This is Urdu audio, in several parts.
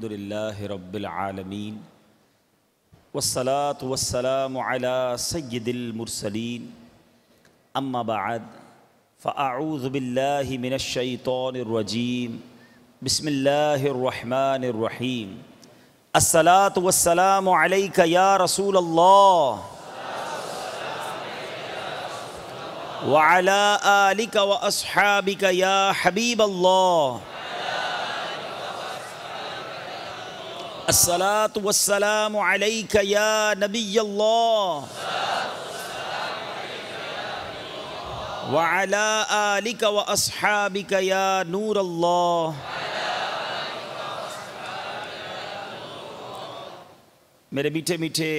للہ رب العالمین والصلاة والسلام علی سید المرسلین اما بعد فاعوذ باللہ من الشیطان الرجیم بسم اللہ الرحمن الرحیم الصلاة والسلام علیک یا رسول اللہ وعلی آلک واصحابک یا حبیب اللہ الصلاة والسلام علیک یا نبی اللہ وعلی آلک واصحابک یا نور اللہ۔ میرے میٹھے میٹھے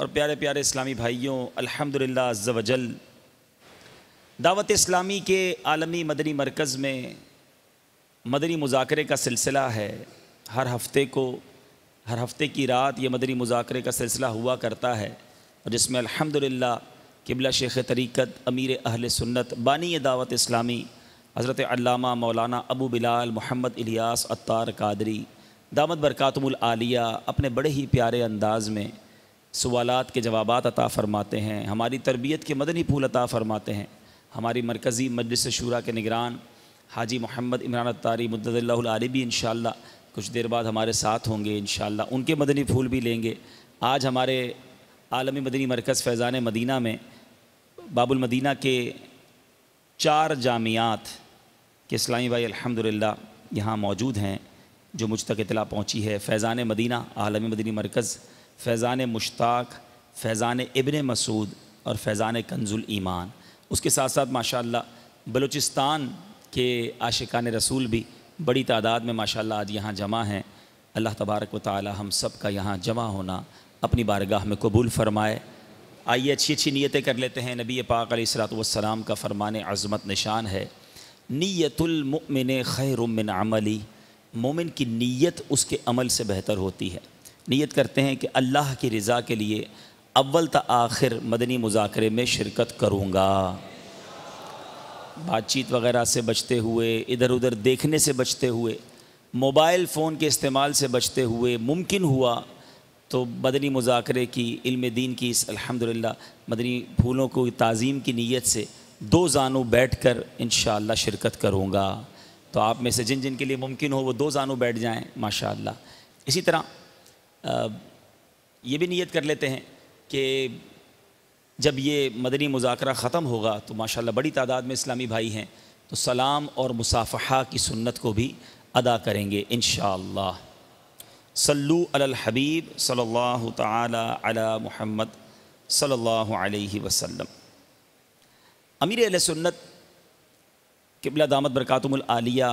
اور پیارے پیارے اسلامی بھائیوں، الحمدللہ عز و جل دعوت اسلامی کے عالمی مدنی مرکز میں مدنی مذاکرے کا سلسلہ ہے۔ ہر ہفتے کی رات یہ مدنی مذاکرے کا سلسلہ ہوا کرتا ہے، اور جس میں الحمدللہ قبلہ شیخ طریقت امیر اہل سنت بانی دعوت اسلامی حضرت علامہ مولانا ابو بلال محمد الیاس عطار قادری دامت برکاتہم العالیہ اپنے بڑے ہی پیارے انداز میں سوالات کے جوابات عطا فرماتے ہیں، ہماری تربیت کے مدنی پھول عطا فرماتے ہیں۔ ہماری مرکزی مجلس شورا کے نگران حاجی محمد عمران عطاری مدد اللہ العالی بھی انشاءاللہ کچھ دیر بعد ہمارے ساتھ ہوں گے، انشاءاللہ ان کے مدنی پھول بھی لیں گے۔ آج ہمارے عالمی مدنی مرکز فیضان مدینہ میں باب المدینہ کے 4 جامعات کے اسلامی بھائی الحمدللہ یہاں موجود ہیں، جو مجھ تک اطلاع پہنچی ہے۔ فیضان مدینہ عالمی مدنی مرکز، فیضان مشتاق، فیضان ابن مسعود اور فیضان کنز الایمان۔ اس کے ساتھ ساتھ ماشاءاللہ بلوچستان کے عاشقان رسول بھی بڑی تعداد میں ماشاءاللہ آج یہاں جمع ہیں۔ اللہ تبارک و تعالی ہم سب کا یہاں جمع ہونا اپنی بارگاہ میں قبول فرمائے۔ آئیے اچھی اچھی نیتیں کر لیتے ہیں۔ نبی پاک علیہ الصلوۃ والسلام کا فرمان عظمت نشان ہے، نیت المؤمن خیر من عملی، مومن کی نیت اس کے عمل سے بہتر ہوتی ہے۔ نیت کرتے ہیں کہ اللہ کی رضا کے لیے اول تا آخر مدنی مذاکرے میں شرکت کروں گا، بات چیت وغیرہ سے بچتے ہوئے، ادھر ادھر دیکھنے سے بچتے ہوئے، موبائل فون کے استعمال سے بچتے ہوئے، ممکن ہوا تو مدنی مذاکرے کی، علم دین کی اس الحمدللہ مدنی پھولوں کو تعظیم کی نیت سے 2 زانو بیٹھ کر انشاءاللہ شرکت کروں گا۔ تو آپ میں سے جن جن کے لیے ممکن ہو وہ 2 زانو بیٹھ جائیں ماشاءاللہ۔ اسی طرح یہ بھی نیت کر لیتے ہیں کہ جب یہ مدنی مذاکرہ ختم ہوگا تو ماشاءاللہ بڑی تعداد میں اسلامی بھائی ہیں، تو سلام اور مصافحہ کی سنت کو بھی ادا کریں گے انشاءاللہ۔ صلو علی الحبیب صلی اللہ تعالی علی محمد صلی اللہ علیہ وسلم۔ امیر اہل سنت قبلہ دامت برکاتہم العالیہ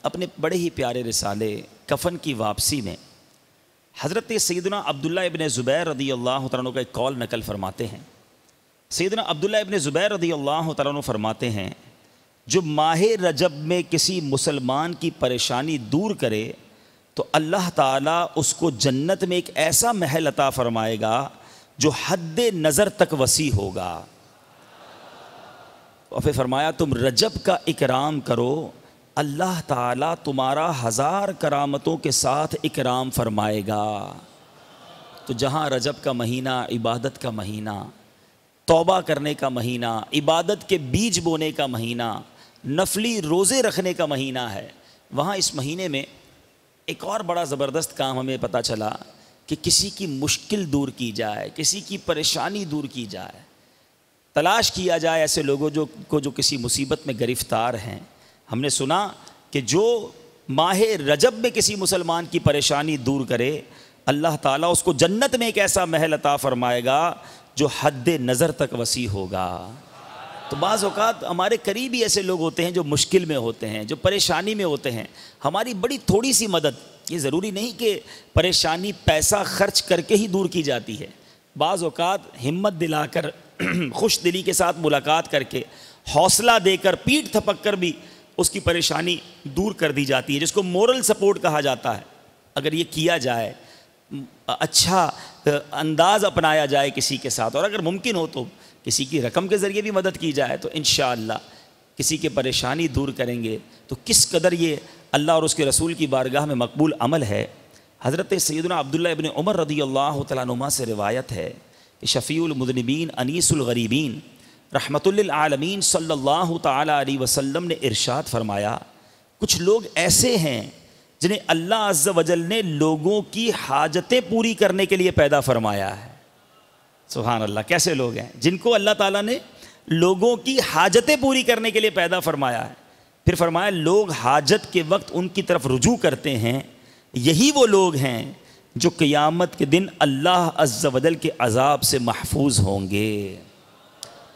اپنے بڑے ہی پیارے رسالے کفن کی واپسی میں حضرت سیدنا عبداللہ ابن زبیر رضی اللہ تعالیٰ عنہ کا ایک قول نقل فرماتے ہیں۔ سیدنا عبداللہ ابن زبیر رضی اللہ تعالیٰ عنہ فرماتے ہیں، جو ماہ رجب میں کسی مسلمان کی پریشانی دور کرے تو اللہ تعالیٰ اس کو جنت میں ایک ایسا محل عطا فرمائے گا جو حد نظر تک وسیع ہوگا۔ اور پھر فرمایا، تم رجب کا اکرام کرو، اللہ تعالیٰ تمہارا 1000 کرامتوں کے ساتھ اکرام فرمائے گا۔ تو جہاں رجب کا مہینہ عبادت کا مہینہ، توبہ کرنے کا مہینہ، عبادت کے بیج بونے کا مہینہ، نفلی روزے رکھنے کا مہینہ ہے، وہاں اس مہینے میں ایک اور بڑا زبردست کام ہمیں پتہ چلا کہ کسی کی مشکل دور کی جائے، کسی کی پریشانی دور کی جائے، تلاش کیا جائے ایسے لوگوں جو کسی مصیبت میں گرفتار ہیں۔ ہم نے سنا کہ جو ماہ رجب میں کسی مسلمان کی پریشانی دور کرے، اللہ تعالیٰ اس کو جنت میں ایک ایسا محل عطا فرمائے گا جو حد نظر تک وسیع ہوگا۔ تو بعض اوقات ہمارے قریبی ایسے لوگ ہوتے ہیں جو مشکل میں ہوتے ہیں، جو پریشانی میں ہوتے ہیں، ہماری بڑی تھوڑی سی مدد، یہ ضروری نہیں کہ پریشانی پیسہ خرچ کر کے ہی دور کی جاتی ہے، بعض اوقات ہمت دلا کر، خوش دلی کے ساتھ ملاقات کر کے، حوصلہ دے کر، پیٹھ تھپک کر بھی اس کی پریشانی دور کر دی جاتی ہے، جس کو مورل سپورٹ کہا جاتا ہے۔ اگر یہ کیا جائے، اچھا انداز اپنایا جائے کسی کے ساتھ، اور اگر ممکن ہو تو کسی کی رقم کے ذریعے بھی مدد کی جائے، تو انشاءاللہ کسی کی پریشانی دور کریں گے تو کس قدر یہ اللہ اور اس کے رسول کی بارگاہ میں مقبول عمل ہے۔ حضرت سیدنا عبداللہ ابن عمر رضی اللہ تعالیٰ عنہما سے روایت ہے کہ شفیع المذنبین انیس الغریبین رحمت للعالمین صلی اللہ تعالیٰ علیہ وسلم نے ارشاد فرمایا، کچھ لوگ ایسے ہیں جنہیں اللہ عز و جل نے لوگوں کی حاجتیں پوری کرنے کے لیے پیدا فرمایا ہے۔ سبحان اللہ، کیسے لوگ ہیں جن کو اللہ تعالیٰ نے لوگوں کی حاجتیں پوری کرنے کے لیے پیدا فرمایا ہے۔ پھر فرمایا لوگ حاجت کے وقت ان کی طرف رجوع کرتے ہیں، یہی وہ لوگ ہیں جو قیامت کے دن اللہ عز و جل کے عذاب سے محفوظ ہوں گے۔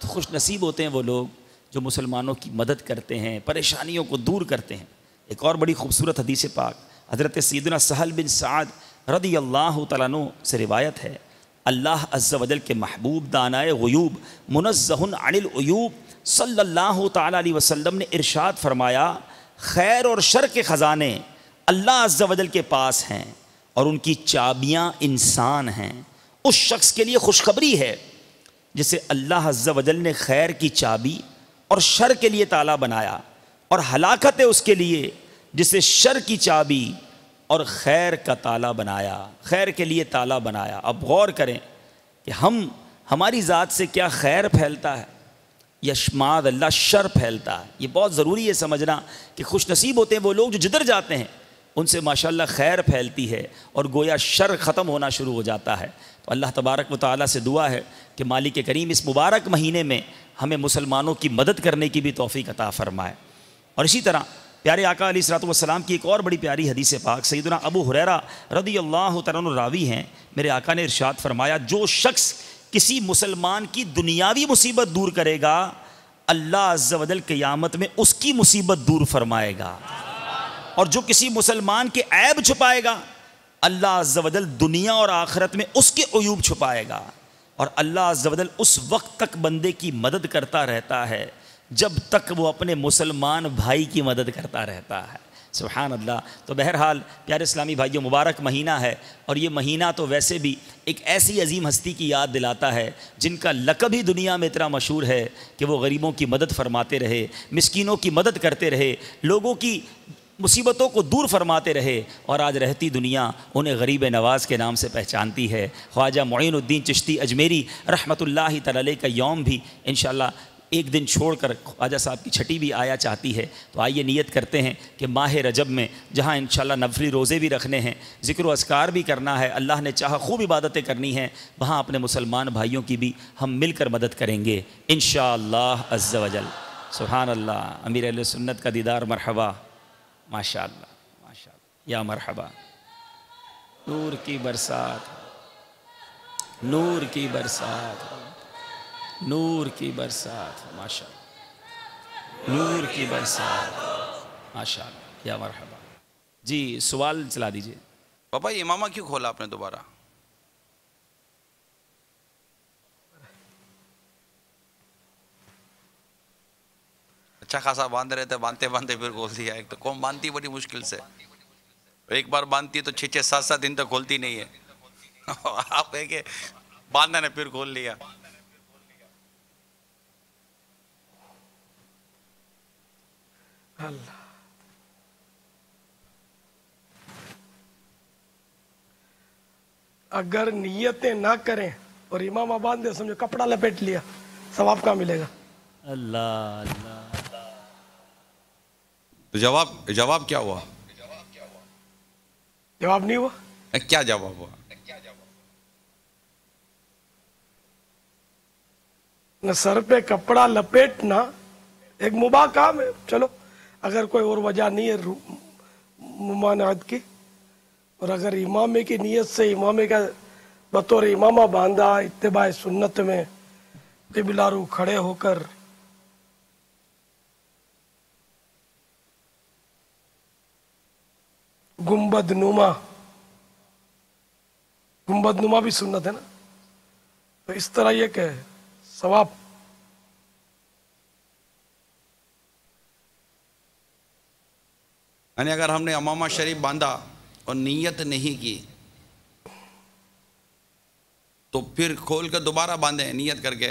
تو خوش نصیب ہوتے ہیں وہ لوگ جو مسلمانوں کی مدد کرتے ہیں، پریشانیوں کو دور کرتے ہیں۔ ایک اور بڑی خوبصورت حدیث پاک حضرت سیدنا سہل بن سعد رضی اللہ تعالیٰ عنہ سے روایت ہے، اللہ عز و جل کے محبوب دانائے غیوب منزہ عن العیوب صلی اللہ تعالیٰ علیہ وسلم نے ارشاد فرمایا، خیر اور شر کے خزانے اللہ عز و جل کے پاس ہیں اور ان کی چابیاں انسان ہیں۔ اس شخص کے لیے خوشخبری ہے جسے اللہ عز و جل نے خیر کی چابی اور شر کے لیے تالا بنایا، اور ہلاکت ہے اس کے لیے جسے شر کی چابی اور خیر کا تالا بنایا، خیر کے لیے تالا بنایا۔ اب غور کریں کہ ہماری ذات سے کیا خیر پھیلتا ہے یا معاذ اللہ شر پھیلتا ہے۔ یہ بہت ضروری ہے سمجھنا کہ خوش نصیب ہوتے ہیں وہ لوگ جو جدھر جاتے ہیں ان سے ماشاءاللہ خیر پھیلتی ہے اور گویا شر ختم ہونا شروع ہو جاتا ہے۔ تو اللہ تبارک و تعالیٰ سے دعا ہے کہ مالک کریم اس مبارک مہینے میں ہمیں مسلمانوں کی مدد کرنے کی بھی توفیق عطا فرمائے۔ اور اسی طرح پیارے آقا علیہ الصلوۃ والسلام کی ایک اور بڑی پیاری حدیث پاک سیدنا ابو ہریرہ رضی اللہ تعالیٰ عنہ راوی ہیں، میرے آقا نے ارشاد فرمایا، جو شخص کسی مسلمان کی دنیاوی مصیبت دور کرے گا اللہ عز و جل قیامت میں اس کی مصیبت دور فرمائے گا، اور جو کسی مسلمان کے عیب چھپائے گا اللہ عز و جل دنیا اور آخرت میں اس کے عیوب چھپائے گا۔ اور اللہ عز و جل اس وقت تک بندے کی مدد کرتا رہتا ہے جب تک وہ اپنے مسلمان بھائی کی مدد کرتا رہتا ہے۔ سبحان اللہ۔ تو بہرحال پیارے اسلامی بھائیوں، مبارک مہینہ ہے، اور یہ مہینہ تو ویسے بھی ایک ایسی عظیم ہستی کی یاد دلاتا ہے جن کا لقب ہی دنیا میں اتنا مشہور ہے کہ وہ غریبوں کی مدد فرماتے رہے، مسکینوں کی مدد کرتے رہے، لوگوں کی مصیبتوں کو دور فرماتے رہے، اور آج رہتی دنیا انہیں غریب نواز کے نام سے پہچانتی ہے۔ خواجہ معین الدین چشتی اجمیری رحمۃ اللہ تعالی علیہ کا یوم بھی انشاءاللہ ایک دن چھوڑ کر خواجہ صاحب کی چھٹی بھی آیا چاہتی ہے، تو آئیے نیت کرتے ہیں کہ ماہ رجب میں جہاں انشاءاللہ نفلی روزے بھی رکھنے ہیں، ذکر و اذکار بھی کرنا ہے، اللہ نے چاہا خوب عبادتیں کرنی ہیں، وہاں اپنے مسلمان بھائیوں کی بھی ہم مل کر مدد کریں گے انشاءاللہ عز و جل۔ سبحان اللہ۔ امیر اہل سنت کا دیدار، مرحبا، ماشاء اللہ ماشاء اللہ، یا مرحبا۔ نور کی برسات، نور کی برسات، نور کی برسات، ماشاء اللہ، نور کی برسات، ماشاء اللہ، یا مرحبا۔ جی سوال چلا دیجئے۔ پاپا یہ امامہ کیوں کھولا آپ نے دوبارہ؟ اچھا خاصا باندھ رہے تھے، باندھتے باندھتے پھر کھول دیا۔ ایک تو قوم باندھتی بڑی مشکل سے، ایک بار باندھتی ہے تو 6-7 دن تک کھولتی نہیں ہے، آپ ہے کہ باندھا نے پھر کھول لیا۔ اللہ اگر نیتیں نہ کریں اور امامہ باندھے سمجھو کپڑا لپیٹ لیا، ثواب کہاں ملے گا؟ اللہ اللہ۔ تو جواب کیا ہوا؟ جواب نہیں ہوا۔ کیا جواب ہوا؟ نہ سر پہ کپڑا لپیٹنا ایک مباح کام ہے، چلو اگر کوئی اور وجہ نہیں ہے ممانعت کی، اور اگر امامے کی نیت سے امامے کا بطور امامہ باندھا اتباع سنت میں قبلہ رو کھڑے ہو کر، گنبد نما بھی سنت ہے نا، تو اس طرح یہ کہ ثواب۔ یعنی اگر ہم نے امامہ شریف باندھا اور نیت نہیں کی تو پھر کھول کے دوبارہ باندھیں نیت کر کے؟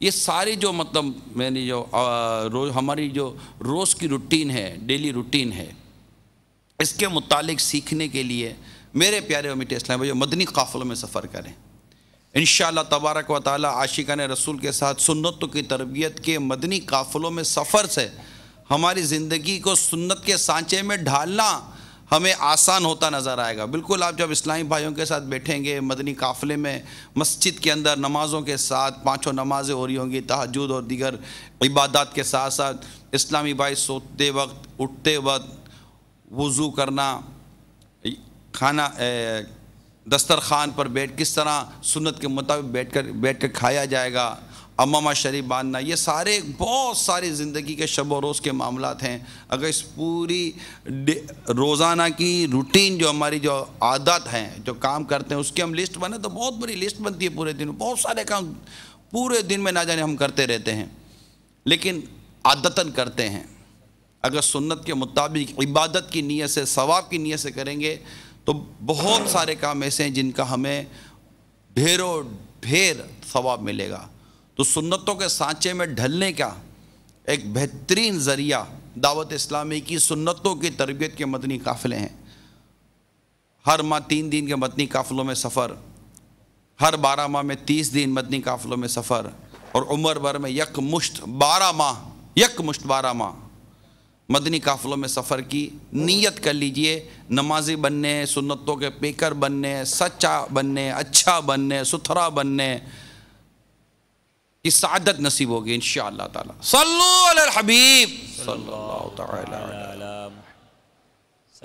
یہ ساری جو مطلب میں نے جو ہماری جو روز کی روٹین ہے، ڈیلی روٹین ہے، اس کے متعلق سیکھنے کے لیے میرے پیارے و میٹھے اسلام بھائیو مدنی قافلوں میں سفر کریں۔ انشاءاللہ تبارک و تعالی عاشقان رسول کے ساتھ سنتوں کی تربیت کے مدنی قافلوں میں سفر سے ہماری زندگی کو سنت کے سانچے میں ڈھالنا ہمیں آسان ہوتا نظر آئے گا۔ بالکل آپ جب اسلامی بھائیوں کے ساتھ بیٹھیں گے مدنی قافلے میں، مسجد کے اندر نمازوں کے ساتھ 5 نمازیں ہو رہی ہوں گی، تہجد اور دیگر عبادات کے ساتھ ساتھ اسلامی بھائی سوتے وقت، اٹھتے وقت وضو کرنا، کھانا دسترخوان پر کس طرح سنت کے مطابق بیٹھ کر کھایا جائے گا، امامہ شریف باندھنا، یہ سارے بہت ساری زندگی کے شب و روز کے معاملات ہیں۔ اگر اس پوری روزانہ کی روٹین جو ہماری جو عادات ہیں، جو کام کرتے ہیں، اس کی ہم لسٹ بنائیں تو بہت بڑی لسٹ بنتی ہے پورے دن میں، بہت سارے کام پورے دن میں نہ جانے ہم کرتے رہتے ہیں، لیکن عادتاً کرتے ہیں۔ اگر سنت کے مطابق عبادت کی نیت سے، ثواب کی نیت سے کریں گے تو بہت سارے کام ایسے ہیں جن کا ہمیں ڈھیروں ڈھیر ثواب ملے گا۔ تو سنتوں کے سانچے میں ڈھلنے کا ایک بہترین ذریعہ دعوت اسلامی کی سنتوں کی تربیت کے مدنی قافلے ہیں۔ ہر ماہ 3 دن کے مدنی قافلوں میں سفر، ہر 12 ماہ میں 30 دن مدنی قافلوں میں سفر، اور عمر بھر میں یک مشت 12 ماہ مدنی قافلوں میں سفر کی نیت کر لیجئے۔ نمازی بننے، سنتوں کے پیکر بننے، سچا بننے، اچھا بننے، ستھرا بننے کی سعادت نصیب ہوگی انشاءاللہ تعالی۔ صلو علی الحبیب صلی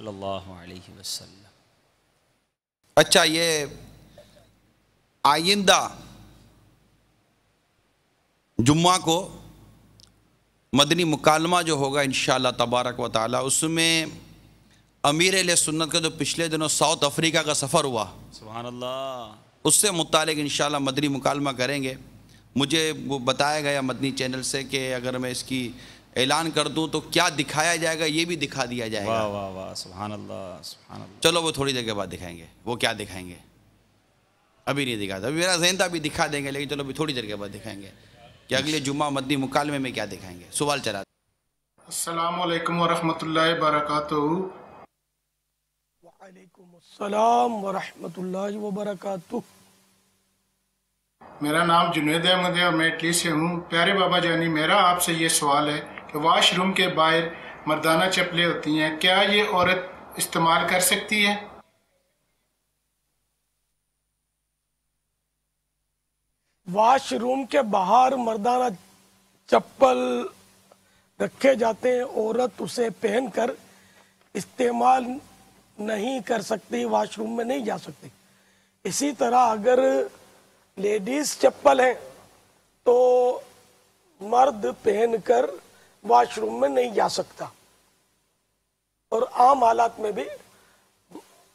اللہ علیہ وسلم۔ اچھا، یہ آئندہ جمعہ کو مدنی مکالمہ جو ہوگا انشاءاللہ تبارک و تعالی، اس میں امیر اہل سنت کا جو پچھلے دنوں ساؤتھ افریقہ کا سفر ہوا، سبحان اللہ، اس سے متعلق انشاءاللہ مدنی مکالمہ کریں گے۔ مجھے وہ بتایا گیا مدنی چینل سے کہ اگر میں اس کی اعلان کر دوں تو کیا دکھایا جائے گا، یہ بھی دکھا دیا جائے گا۔ واہ واہ واہ، سبحان اللہ سبحان اللہ۔ چلو وہ تھوڑی دیر کے بعد دکھائیں گے، وہ کیا دکھائیں گے ابھی نہیں دکھاتا، ابھی میرا ذہن تھا ابھی دکھا دیں گے، لیکن چلو ابھی تھوڑی دیر کے بعد دکھائیں گے کہ اگلے جمعہ مدنی مکالمے میں کیا دکھائیں گے۔ سوال چلا۔ السلام علیکم ورحمۃ اللہ وبرکاتہ۔ وعلیکم السلام ورحمۃ اللہ وبرکاتہ۔ میرا نام جنید احمد ہے اور میں اٹلی سے ہوں۔ پیارے بابا جانی، میرا آپ سے یہ سوال ہے کہ واش روم کے باہر مردانہ چپلیں ہوتی ہیں، کیا یہ عورت استعمال کر سکتی ہے؟ واش روم کے باہر مردانہ چپل رکھے جاتے ہیں، عورت اسے پہن کر استعمال نہیں کر سکتی، واش روم میں نہیں جا سکتی۔ اسی طرح اگر لیڈیز چپل ہیں تو مرد پہن کر واش روم میں نہیں جا سکتا۔ اور عام حالات میں بھی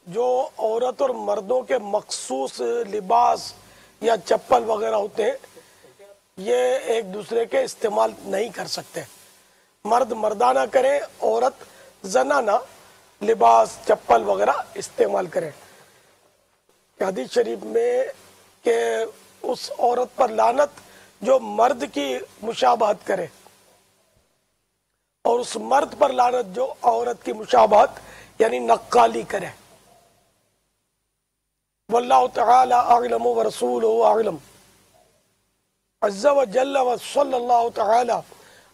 جو عورت اور مردوں کے مخصوص لباس یا چپل وغیرہ ہوتے ہیں، یہ ایک دوسرے کے استعمال نہیں کر سکتے۔ مرد مردانہ کریں، عورت زنانہ لباس چپل وغیرہ استعمال کریں۔ حدیث شریف میں کہ اس عورت پر لعنت جو مرد کی مشابہت کرے، اور اس مرد پر لعنت جو عورت کی مشابہت یعنی نقالی کرے۔ واللہ تعالی اعلم ورسولہ اعلم عز وجل وصلی اللہ تعالی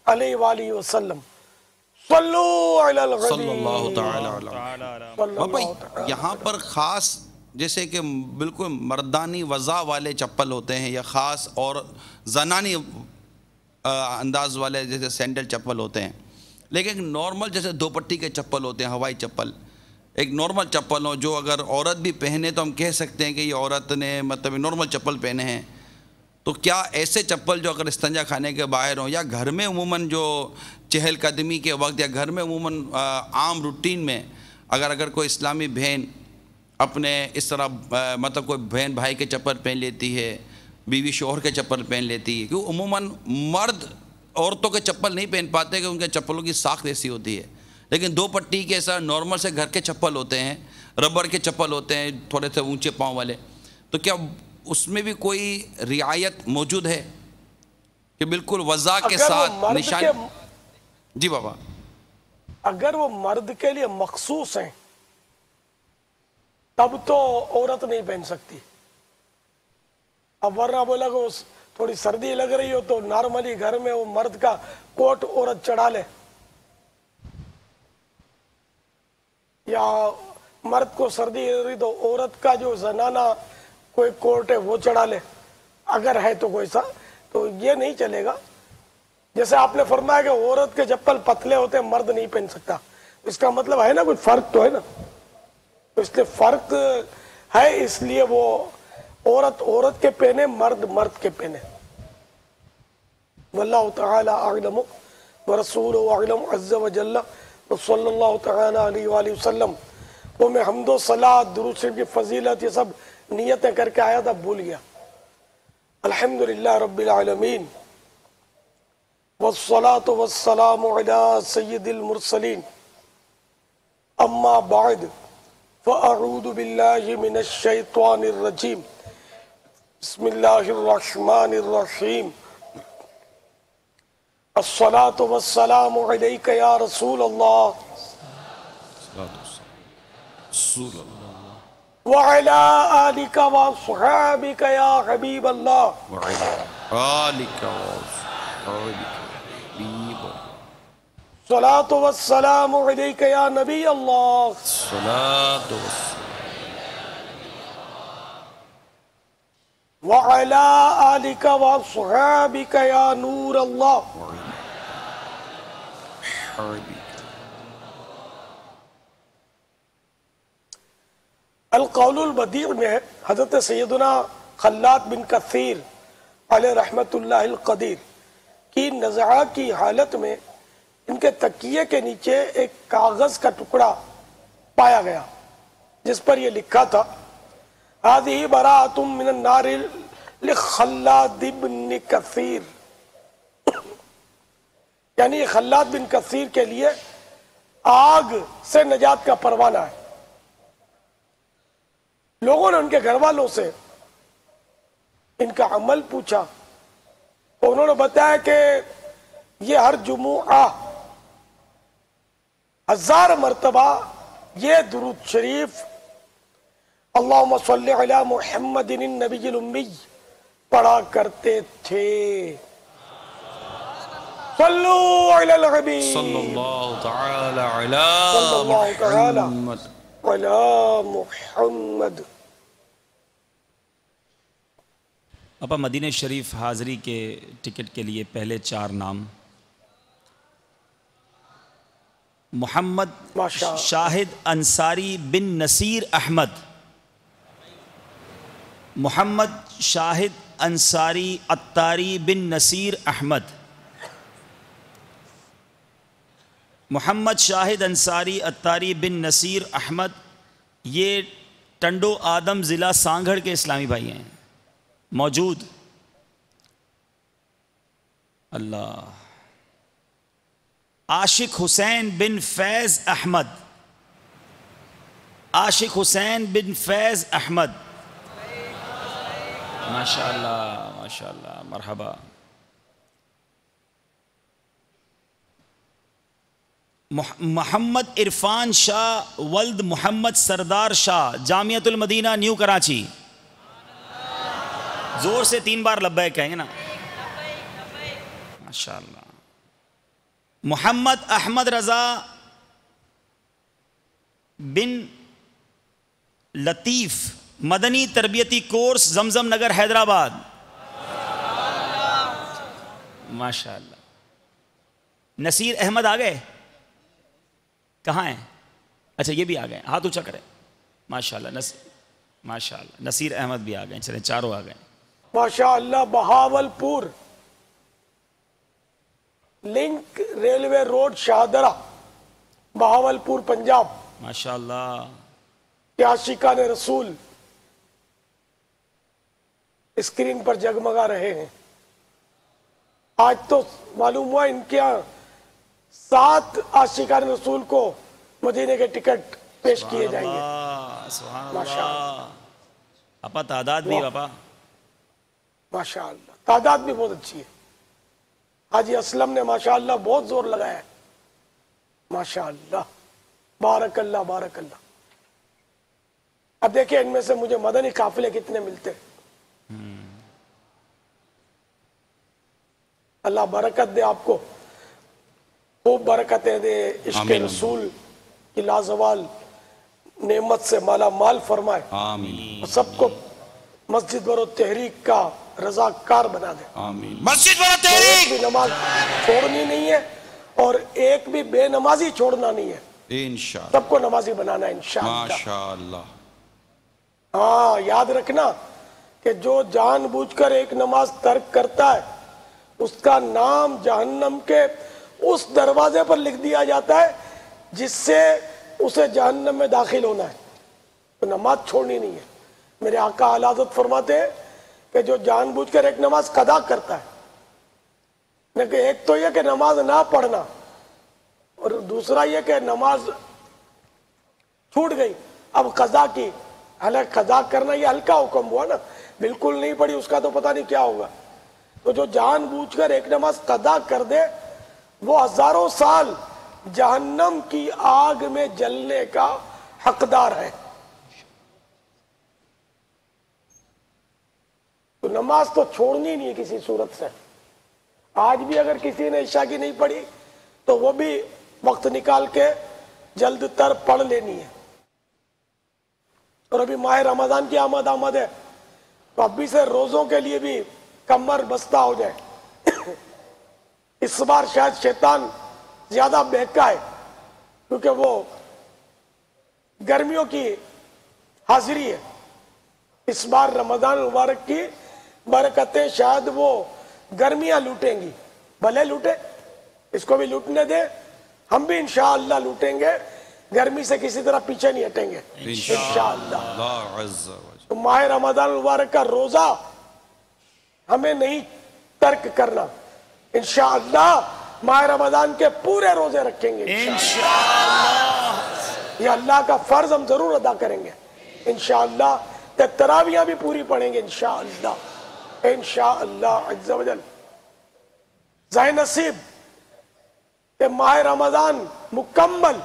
علیہ وآلہ وسلم۔ صلو علی الغنی صلی اللہ تعالی علیہ۔ یہاں پر خاص جیسے کہ بالکل مردانی وضع والے چپل ہوتے ہیں یا خاص اور زنانی انداز والے جیسے سینڈل چپل ہوتے ہیں، لیکن نارمل جیسے 2 پٹی کے چپل ہوتے ہیں، ہوائی چپل، ایک نارمل چپل ہو جو اگر عورت بھی پہنے تو ہم کہہ سکتے ہیں کہ یہ عورت نے مطلب نارمل چپل پہنے ہیں۔ تو کیا ایسے چپل جو اگر استنجا خانے کے باہر ہوں یا گھر میں عموماً جو چہل قدمی کے وقت یا گھر میں عموماً عام روٹین میں اگر کوئی اسلامی بہن اپنے اس طرح مطلب کوئی بہن بھائی کے چپل پہن لیتی ہے، بیوی شوہر کے چپل پہن لیتی ہے، کیوں عموماً مرد عورتوں کے چپل نہیں پہن پاتے کہ ان کے چپلوں کی ساخت ایسی ہوتی ہے، لیکن 2 پٹی کے ایسا نارمل سے گھر کے چپل ہوتے ہیں، ربڑ کے چپل ہوتے ہیں تھوڑے سے اونچے پاؤں والے، تو کیا اس میں بھی کوئی رعایت موجود ہے؟ کہ بالکل وضاح کے اگر وہ ساتھ مرد نشان. جی بابا. اگر وہ مرد کے لیے مخصوص ہیں تب تو عورت نہیں پہن سکتی. اب ورنہ بولا کہ تھوڑی سردی لگ رہی ہو تو نارملی گھر میں وہ مرد کا کوٹ عورت چڑھا لے، یا مرد کو سردی لگ رہی تو عورت کا جو زنانہ کوئی کوٹ ہے وہ چڑھا لے، اگر ہے تو کوئی سا. تو یہ نہیں چلے گا. جیسے آپ نے فرمایا کہ عورت کے چپل پتلے ہوتے ہیں مرد نہیں پہن سکتا، اس کا مطلب ہے نا کوئی فرق تو ہے نا. تو اس لیے فرق ہے، اس لیے وہ عورت کے پہنے، مرد کے پہنے. واللہ تعالی اعلم ورسولہ اعلم عز وجل صلی اللہ تعالی علیہ وآلہ وسلم. وہ میں حمد و صلاۃ، درود شریف کی فضیلت، یہ سب نیتیں کر کے آیا تھا، بھول گیا. الحمدللہ رب العالمین والصلاة والسلام علی سید المرسلین. اما بعد فاعوذ باللہ من الشیطان الرجیم. بسم اللہ الرحمن الرحیم. الصلاة والسلام علیک یا رسول اللہ وعلی آلک واصحابک یا حبیب اللہ. الصلاة والسلام علیک یا نبی اللہ وعلی آلک واصحابک یا نور اللہ. القول البدیع میں حضرت سیدنا خلاد بن کثیر علیہ رحمت اللہ القدیر کی نزعہ کی حالت میں ان کے تکیے کے نیچے ایک کاغذ کا ٹکڑا پایا گیا جس پر یہ لکھا تھا هذه براءة من النار لخلاد بن کثیر. یعنی یہ خلاد بن کثیر کے لیے آگ سے نجات کا پروانہ ہے. لوگوں نے ان کے گھر والوں سے ان کا عمل پوچھا تو انہوں نے بتایا کہ یہ ہر جمعہ 1000 مرتبہ یہ درود شریف اللہم صلی علی محمد النبی الامی پڑھا کرتے تھے. صلو علی الحبیب صلی اللہ تعالی علی محمد. علی محمد. اپا مدینہ شریف حاضری کے ٹکٹ کے لیے پہلے 4 نام: محمد شاہد انصاری بن نصیر احمد، محمد شاہد انصاری عطاری بن نصیر احمد، محمد شاہد انصاری عطاری بن نصیر احمد. یہ ٹنڈو آدم ضلع سانگھڑ کے اسلامی بھائی ہیں موجود. اللہ. عاشق حسین بن فیض احمد، عاشق حسین بن فیض احمد. ماشاءاللہ ماشاءاللہ مرحبا. محمد عرفان شاہ ولد محمد سردار شاہ، جامعۃ المدینہ نیو کراچی. زور سے 3 بار لبیک کہیں گے نا. ماشاءاللہ. محمد احمد رضا بن لطیف، مدنی تربیتی کورس زمزم نگر حیدرآباد. ماشاءاللہ. نصیر احمد آ گئے؟ کہاں ہیں؟ اچھا یہ بھی آ گئے، ہاتھ اونچا کریں. ماشاءاللہ. ماشاءاللہ نصیر احمد بھی آ گئے. چلیں 4 آ گئے. ماشاءاللہ. بہاول پور link railway road Shahdara, Bahawal پور پنجاب. ماشاءاللہ. کیا عاشقان رسول اسکرین پر جگمگا رہے ہیں. آج تو معلوم ہوا ان کے یہاں 7 عاشقان رسول کو مدینے کے ٹکٹ پیش کیے جائیں گے. سبحان اللہ. اپا تعداد بھی اپا ماشاءاللہ تعداد بھی بہت اچھی ہے. حاجی اسلم نے ماشاءاللہ بہت زور لگایا ہے، ماشاءاللہ، بارک اللہ بارک اللہ۔ اب دیکھیں ان میں سے مجھے مدنی قافلے کتنے ملتے ہیں۔ اللہ برکت دے آپ کو، خوب برکتیں دے، عشق رسول کی لازوال نعمت سے مالا مال فرمائے، اور سب کو مسجد برو تحریک کا رضاکار بنا دے۔ مسجد برو ایک تحریک بھی نماز چھوڑنی نہیں ہے اور ایک بھی بے نمازی چھوڑنا نہیں ہے، انشاءاللہ سب کو نمازی بنانا ہے انشاءاللہ۔ ماشاءاللہ۔ ہاں یاد رکھنا کہ جو جان بوجھ کر ایک نماز ترک کرتا ہے اس کا نام جہنم کے اس دروازے پر لکھ دیا جاتا ہے جس سے اسے جہنم میں داخل ہونا ہے، تو نماز چھوڑنی نہیں ہے۔ میرے آقا اعلی حضرت فرماتے ہیں کہ جو جان بوجھ کر ایک نماز قضا کرتا ہے، لیکن ایک تو یہ کہ نماز نہ پڑھنا، اور دوسرا یہ کہ نماز چھوٹ گئی اب قضا کی، حالانکہ قضا کرنا یہ ہلکا حکم ہوا نا، بالکل نہیں پڑھی اس کا تو پتہ نہیں کیا ہوگا۔ تو جو جان بوجھ کر ایک نماز قضا کر دے وہ ہزاروں سال جہنم کی آگ میں جلنے کا حقدار ہے۔ تو نماز تو چھوڑنی نہیں ہے کسی صورت سے۔ آج بھی اگر کسی نے عشاء کی نہیں پڑھی تو وہ بھی وقت نکال کے جلد تر پڑھ لینی ہے۔ اور ابھی ماہ رمضان کی آمد ہے تو ابھی سے روزوں کے لیے بھی کمر بستہ ہو جائے۔ اس بار شاید شیطان زیادہ بہکا ہے کیونکہ وہ گرمیوں کی حاضری ہے۔ اس بار رمضان مبارک کی برکتیں شاید وہ گرمیاں لوٹیں گی، بھلے لوٹے، اس کو بھی لوٹنے دیں، ہم بھی انشاءاللہ لوٹیں گے، گرمی سے کسی طرح پیچھے نہیں ہٹیں گے انشاءاللہ۔ اللہ عز و جل۔ تو ماہ رمضان مبارک کا روزہ ہمیں نہیں ترک کرنا، انشاءاللہ ماہ رمضان کے پورے روزے رکھیں گے انشاءاللہ۔ یہ اللہ کا فرض ہم ضرور ادا کریں گے انشاءاللہ، تراویحاں بھی پوری پڑھیں گے انشاءاللہ انشاءاللہ عز و جل۔ ذائع نصیب کہ ماہ رمضان مکمل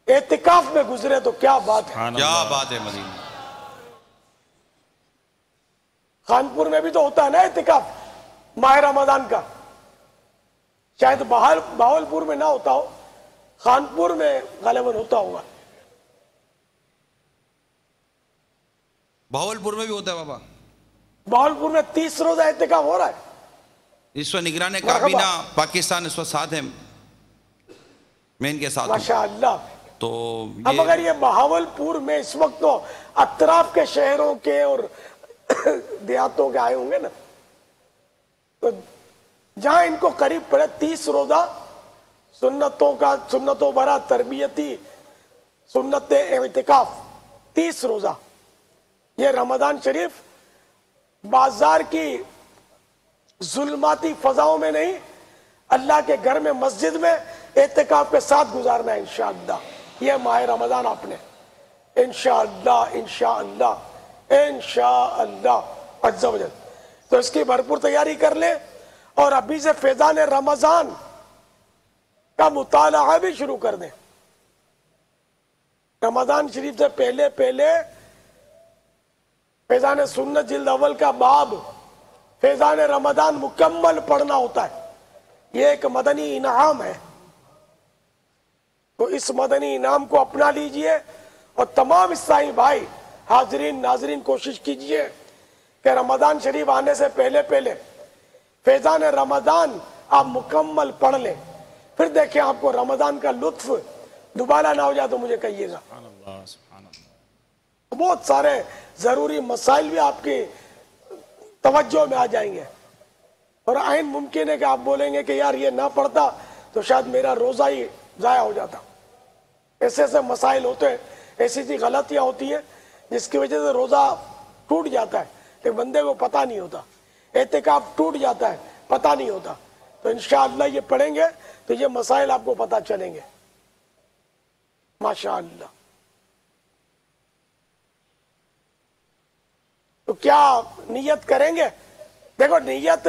اعتکاف میں گزرے تو کیا بات ہے، کیا بات ہے مدینہ۔ خانپور میں بھی تو ہوتا ہے نا اعتکاف ماہ رمضان کا، شاید بہاولپور میں نہ ہوتا ہو، خانپور میں غالباً ہوتا ہوگا۔ بہاولپور میں بھی ہوتا ہے بابا، بہاولپور میں 30 روزہ اعتکاف ہو رہا ہے۔ اس وقت نگران کابینہ پاکستان اس وقت ساتھ ہیں، میں ان کے ساتھ ہوں، ماشاءاللہ۔ تو اب اگر یہ بہاولپور میں اس وقت تو اطراف کے شہروں کے اور دیہاتوں کے آئے ہوں گے نا، تو جہاں ان کو قریب پڑے 30 روزہ سنتوں برا تربیتی سنت اعتکاف 30 روزہ، یہ رمضان شریف بازار کی ظلماتی فضاؤں میں نہیں، اللہ کے گھر میں مسجد میں اعتکاف کے ساتھ گزارنا ہے انشاءاللہ۔ یہ ماہ رمضان آپ نے انشاءاللہ انشاءاللہ انشاءاللہ عز و جل، تو اس کی بھرپور تیاری کر لیں اور ابھی سے فیضان رمضان کا مطالعہ بھی شروع کر دیں۔ رمضان شریف سے پہلے فیضان سنت جلد اول کا باب فیضان رمضان مکمل پڑھنا ہوتا ہے، یہ ایک مدنی انعام ہے، تو اس مدنی انعام کو اپنا لیجئے، اور تمام عیسائی بھائی حاضرین ناظرین کوشش کیجئے کہ رمضان شریف آنے سے پہلے فیضان رمضان آپ مکمل پڑھ لیں، پھر دیکھیں آپ کو رمضان کا لطف دوبارہ نہ ہو جائے تو مجھے کہیے گا۔ بہت سارے ضروری مسائل بھی آپ کی توجہ میں آ جائیں گے، اور عین ممکن ہے کہ آپ بولیں گے کہ یار یہ نہ پڑھتا تو شاید میرا روزہ ہی ضائع ہو جاتا۔ ایسے مسائل ہوتے ہیں، ایسی غلطیاں ہوتی ہیں جس کی وجہ سے روزہ ٹوٹ جاتا ہے، کہ بندے کو پتہ نہیں ہوتا، اعتکاف ٹوٹ جاتا ہے پتہ نہیں ہوتا۔ تو انشاءاللہ یہ پڑھیں گے تو یہ مسائل آپ کو پتہ چلیں گے ماشاءاللہ۔ تو کیا نیت کریں گے؟ دیکھو نیت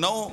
9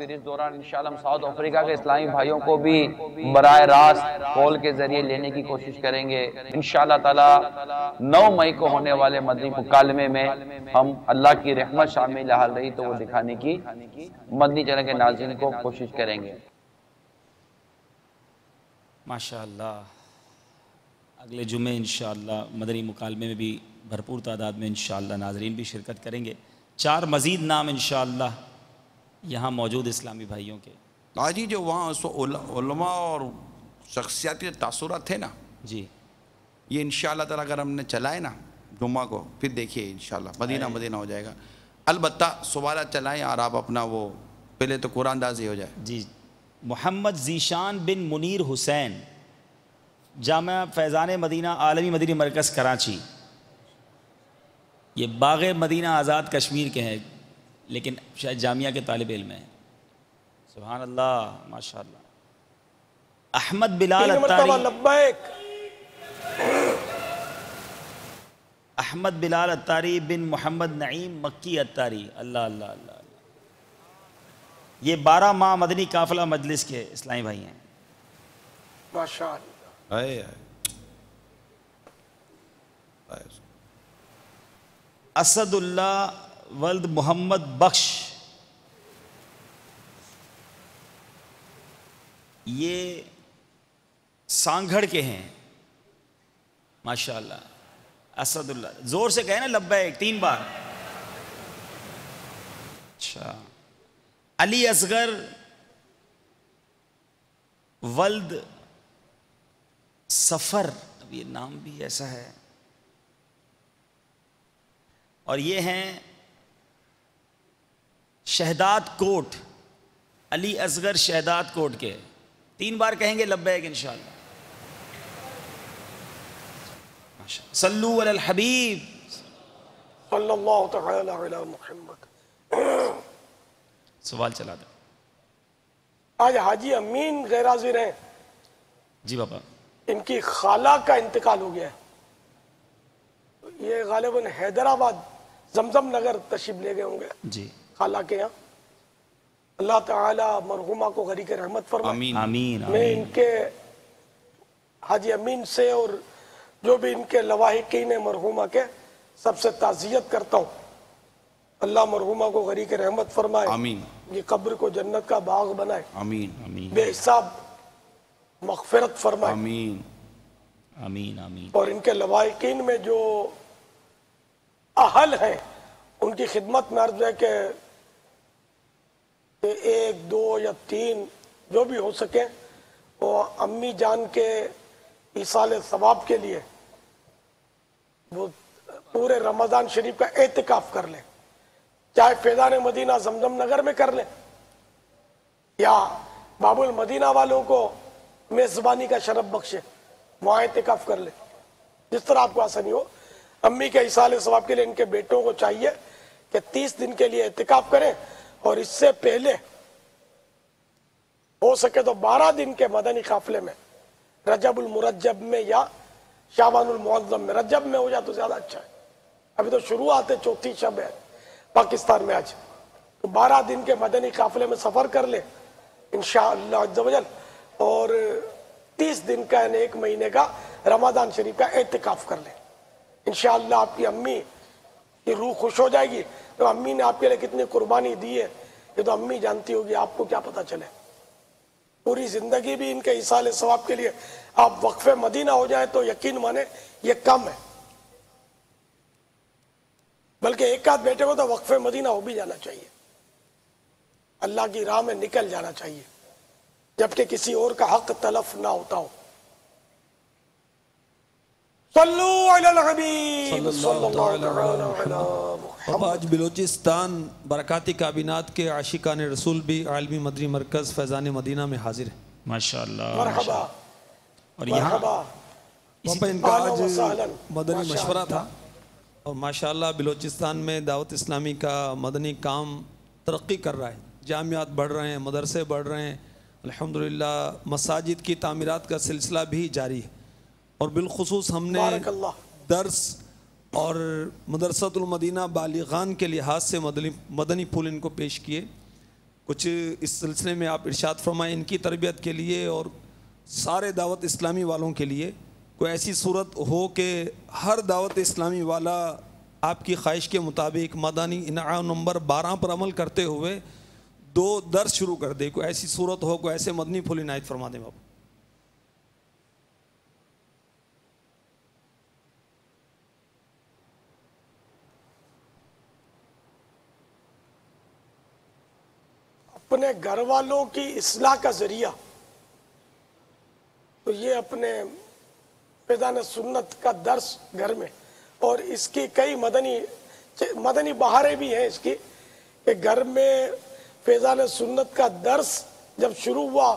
پھر اس دوران انشاءاللہ ہم ساؤتھ افریقہ کے اسلامی بھائیوں کو بھی براہ راست کال کے ذریعے لینے کی کوشش کریں گے انشاءاللہ تعالی 9 مئی کو ہونے والے مدنی مکالمے میں ہم اللہ کی رحمت شامل حال رہی تو وہ دکھانے کی مدنی چینل کے ناظرین کو کوشش کریں گے. ماشاءاللہ اگلے جمعے انشاءاللہ مدنی مکالمے میں بھی بھرپور تعداد میں انشاءاللہ ناظرین بھی شرکت کریں گے. 4 مزید نام انشاءاللہ یہاں موجود اسلامی بھائیوں کے. آجی جو وہاں علماء اور شخصیاتی تاثرات تھے نا جی یہ انشاءاللہ تعالی اگر ہم نے چلائے نا جمعہ کو پھر دیکھیے انشاءاللہ مدینہ مدینہ ہو جائے گا. البتہ سوالات چلائیں اور آپ اپنا وہ پہلے تو قرآن دازی ہو جائے. جی محمد ذیشان بن منیر حسین جامعہ فیضان مدینہ عالمی مدنی مرکز کراچی، یہ باغ مدینہ آزاد کشمیر کے ہیں لیکن شاید جامعہ کے طالب علم ہیں. سبحان اللہ ماشاءاللہ. احمد بلال اتاری، احمد بلال اتاری بن محمد نعیم مکی اتاری. اللہ اللہ اللہ اللہ. یہ 12 ماہ مدنی قافلہ مجلس کے اسلامی بھائی ہیں. ماشاءاللہ. اسد اللہ ولد محمد بخش، یہ سانگھڑ کے ہیں ماشاءاللہ. اسد اللہ زور سے کہیں نا لبیک 3 بار. اچھا علی اصغر ولد سفر، اب یہ نام بھی ایسا ہے. اور یہ ہیں شہداد کوٹ، علی اصغر شہداد کوٹ کے. 3 بار کہیں گے لبیک انشاءاللہ. صلو علی الحبیب صلی اللہ تعالی علی محمد. سوال چلا دیں. آج حاجی امین غیر حاضر ہیں. جی بابا. ان کی خالہ کا انتقال ہو گیا ہے. یہ غالباً حیدرآباد زمزم نگر تشریف لے گئے ہوں گے جی خالہ کے یہاں. اللہ تعالی مرحومہ کو غریق رحمت فرمائے. آمین آمین میں آمین. ان کے حاجی امین سے اور جو بھی ان کے لواحقین مرحومہ کے سب سے تعزیت کرتا ہوں. اللہ مرحومہ کو غریق رحمت فرمائے. آمین. یہ قبر کو جنت کا باغ بنائے. آمین آمین بے حساب مغفرت فرمائے. آمین آمین آمین. اور ان کے لواحقین میں جو اہل ہیں ان کی خدمت میں عرض ہے کہ 1 2 یا 3 جو بھی ہو سکے وہ امی جان کے ایصال ثواب کے لیے وہ پورے رمضان شریف کا اعتکاف کر لیں. چاہے فیضان مدینہ زمزم نگر میں کر لیں یا باب المدینہ والوں کو میزبانی کا شرف بخشے وہاں اعتکاف کر لیں. جس طرح آپ کو آسانی ہو. امی کے ایصال ثواب کے لیے ان کے بیٹوں کو چاہیے کہ 30 دن کے لیے اعتکاف کریں اور اس سے پہلے ہو سکے تو 12 دن کے مدنی قافلے میں رجب المرجب میں یا شعبان المعظم میں. رجب میں ہو جائے تو زیادہ اچھا ہے. ابھی تو شروعات ہے 4تھی شب ہے پاکستان میں آج. تو 12 دن کے مدنی قافلے میں سفر کر لیں انشاءاللہ عز و جل اور 30 دن کا یعنی 1 مہینے کا رمضان شریف کا اعتکاف کر لیں. انشاءاللہ آپ کی امی کی روح خوش ہو جائے گی. تو امی نے آپ کے لیے کتنی قربانی دی ہے یہ تو امی جانتی ہوگی, آپ کو کیا پتا چلے. پوری زندگی بھی ان کے ایصال ثواب کے لیے آپ وقف مدینہ ہو جائیں تو یقین مانے یہ کم ہے, بلکہ ایک آدھ بیٹے کو تو وقف مدینہ ہو بھی جانا چاہیے, اللہ کی راہ میں نکل جانا چاہیے جبکہ کسی اور کا حق تلف نہ ہوتا ہو. صلو علی الحبیب صلی اللہ علیہ وسلم. اب آج بلوچستان برکاتی کابینات کے عاشقان رسول بھی عالمی مدنی مرکز فیضان مدینہ میں حاضر ہیں. ماشاءاللہ مرحبا اور یہاں پاپا ان کا آج مدنی مشورہ تھا اور ماشاءاللہ بلوچستان میں دعوت اسلامی کا مدنی کام ترقی کر رہا ہے. جامعات بڑھ رہے ہیں, مدرسے بڑھ رہے ہیں, الحمدللہ مساجد کی تعمیرات کا سلسلہ بھی جاری ہے. اور بالخصوص ہم نے درس اور مدرسۃ المدینہ بالغان کے لحاظ سے مدنی پھول ان کو پیش کیے. کچھ اس سلسلے میں آپ ارشاد فرمائیں ان کی تربیت کے لیے اور سارے دعوت اسلامی والوں کے لیے. کوئی ایسی صورت ہو کہ ہر دعوت اسلامی والا آپ کی خواہش کے مطابق مدنی انعام نمبر 12 پر عمل کرتے ہوئے 2 درس شروع کر دے. کوئی ایسی صورت ہو, کوئی ایسے مدنی پھول عنایت فرما دیں بابا. اپنے گھر والوں کی اصلاح کا ذریعہ تو یہ اپنے فیضان سنت کا درس گھر میں, اور اس کی کئی مدنی بہاریں بھی ہیں اس کی, کہ گھر میں فیضان سنت کا درس جب شروع ہوا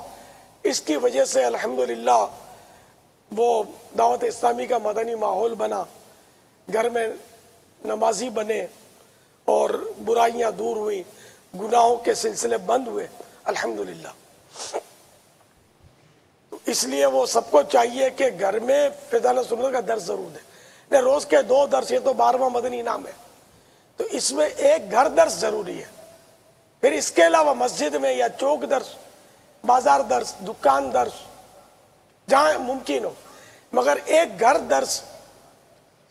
اس کی وجہ سے الحمدللہ وہ دعوت اسلامی کا مدنی ماحول بنا, گھر میں نمازی بنے اور برائیاں دور ہوئی, گناہوں کے سلسلے بند ہوئے الحمدللہ. اس لیے وہ سب کو چاہیے کہ گھر میں فیضان سنت کا درس ضرور دیں. روز کے 2 درس, یہ تو 12واں مدنی انعام ہے, تو اس میں ایک گھر درس ضروری ہے. پھر اس کے علاوہ مسجد میں یا چوک درس, بازار درس, دکان درس, جہاں ممکن ہو, مگر ایک گھر درس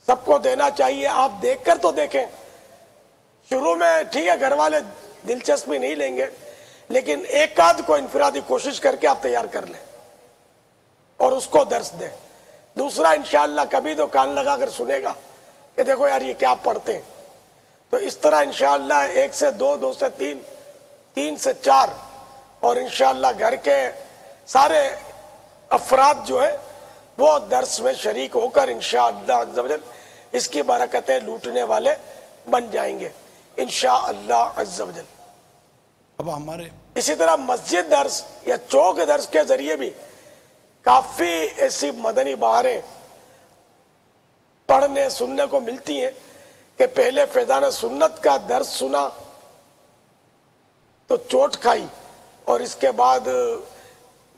سب کو دینا چاہیے. آپ دیکھ کر تو دیکھیں, شروع میں ٹھیک ہے گھر والے دلچسپی نہیں لیں گے, لیکن ایک آدھ کو انفرادی کوشش کر کے آپ تیار کر لیں اور اس کو درس دیں. دوسرا انشاءاللہ کبھی تو کان لگا کر سنے گا کہ دیکھو یار یہ کیا پڑھتے ہیں, تو اس طرح انشاءاللہ 1 سے 2, 2 سے 3, 3 سے 4, اور انشاءاللہ گھر کے سارے افراد جو ہے وہ درس میں شریک ہو کر انشاءاللہ عز و جل اس کی برکتیں لوٹنے والے بن جائیں گے انشاءاللہ عز و جل. اب ہمارے اسی طرح مسجد درس یا چوک درس کے ذریعے بھی کافی ایسی مدنی بہاریں پڑھنے سننے کو ملتی ہیں کہ پہلے فیضان سنت کا درس سنا تو چوٹ کھائی, اور اس کے بعد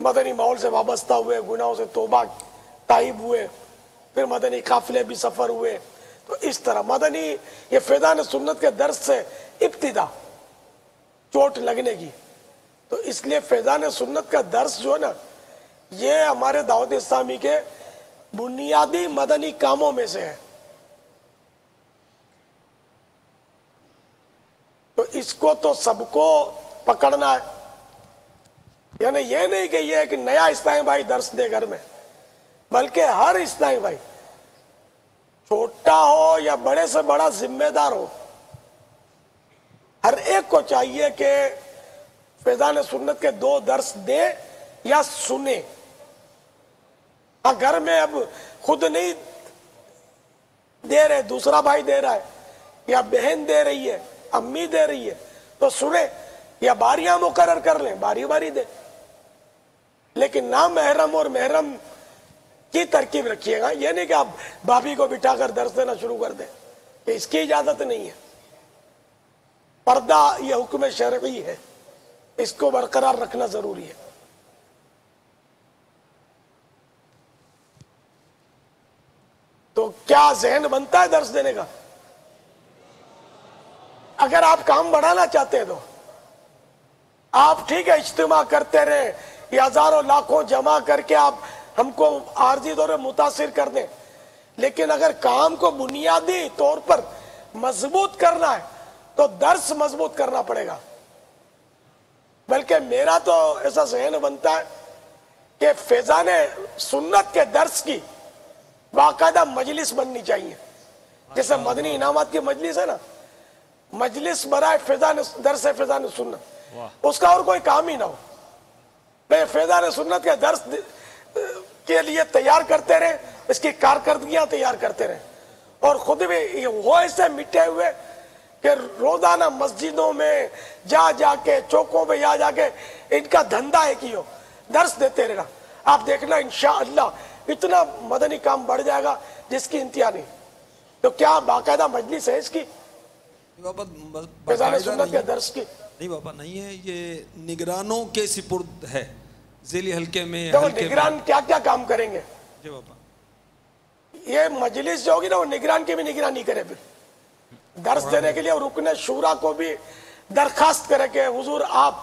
مدنی ماحول سے وابستہ ہوئے, گناہوں سے توبہ تائب ہوئے, پھر مدنی قافلے بھی سفر ہوئے. تو اس طرح مدنی یہ فیضان سنت کے درس سے ابتدا چوٹ لگنے کی, تو اس لیے فیضان سنت کا درس جو ہے نا یہ ہمارے دعوت اسلامی کے بنیادی مدنی کاموں میں سے ہے. تو اس کو تو سب کو پکڑنا ہے, یعنی یہ نہیں کہ یہ ایک نیا اسلامی بھائی درس دے گھر میں, بلکہ ہر اسلامی بھائی چھوٹا ہو یا بڑے سے بڑا ذمہ دار ہو, ہر ایک کو چاہیے کہ فیضان سنت کے 2 درس دے یا سنے. گھر میں اب خود نہیں دے رہے, دوسرا بھائی دے رہا ہے یا بہن دے رہی ہے, امی دے رہی ہے, تو سنے, یا باریاں مقرر کر لیں, باری باری دے, لیکن نہ محرم اور محرم کی ترکیب رکھیے گا. یہ نہیں کہ آپ بھابھی کو بٹھا کر درس دینا شروع کر دیں, کہ اس کی اجازت نہیں ہے. پردہ یہ حکم شرعی ہے, اس کو برقرار رکھنا ضروری ہے. تو کیا ذہن بنتا ہے درس دینے کا؟ اگر آپ کام بڑھانا چاہتے ہیں تو آپ ٹھیک ہے اجتماع کرتے رہے یا ہزاروں لاکھوں جمع کر کے آپ ہم کو عارضی طور پر متاثر کر دیں, لیکن اگر کام کو بنیادی طور پر مضبوط کرنا ہے تو درس مضبوط کرنا پڑے گا. بلکہ میرا تو ایسا ذہن بنتا ہے کہ فیضان سنت کے درس کی باقاعدہ مجلس بننی چاہیے. جیسے مدنی انعامات کی مجلس ہے نا, مجلس برائے درس فیضان سنت, اس کا اور کوئی کام ہی نہ ہو. فیضان سنت کے درس کے لیے تیار کرتے رہے, اس کی کارکردگیاں تیار کرتے رہے, اور خود بھی وہ ایسے مٹے ہوئے کہ روزانہ مسجدوں میں جا کے, چوکوں پہ جا کے ان کا دھندا ہے کہ درس دیتے رہنا. آپ دیکھنا انشاءاللہ اتنا مدنی کام بڑھ جائے گا جس کی انتہا نہیں. تو کیا باقاعدہ مجلس ہے اس کی فیضان سنت کے درس کی؟ نہیں بابا نہیں ہے, یہ نگرانوں کے سپرد ہے. ذیلی حلقے میں نگران کیا کیا کام کریں گے؟ جی بابا, یہ مجلس جو ہوگی نا وہ نگران کی بھی نگرانی کرے, پھر درس دینے کے لیے رکن شورا کو بھی درخواست کرے کہ حضور آپ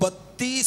32